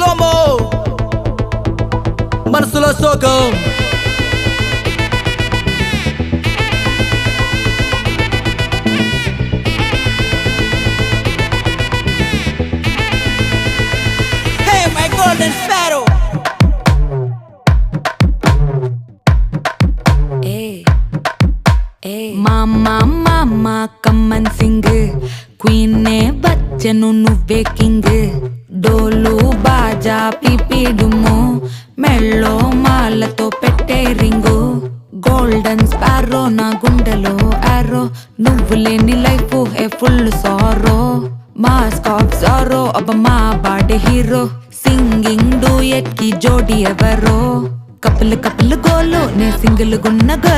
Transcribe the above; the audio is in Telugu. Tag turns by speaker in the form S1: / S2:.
S1: como మనసులో సోకం Hey my golden sparrow
S2: మామా కమ్మన్ సింగ్ క్వీనే బచ్చను నువ్వే కింగ్ డోలు బాజా పిపిడుము మెళ్ళో మాలతో పెట్టే రింగు గోల్డెన్ స్పారో నా గుండెలో ఆరో నువ్వు లేని life A full sorrow mask of sorrow అబ్బ మా బాడీ హీరో సింగింగ్ డూయట్ కి జోడి ఎవరో కపుల్ కపుల్ గోలో నే సింగిల్ గున్న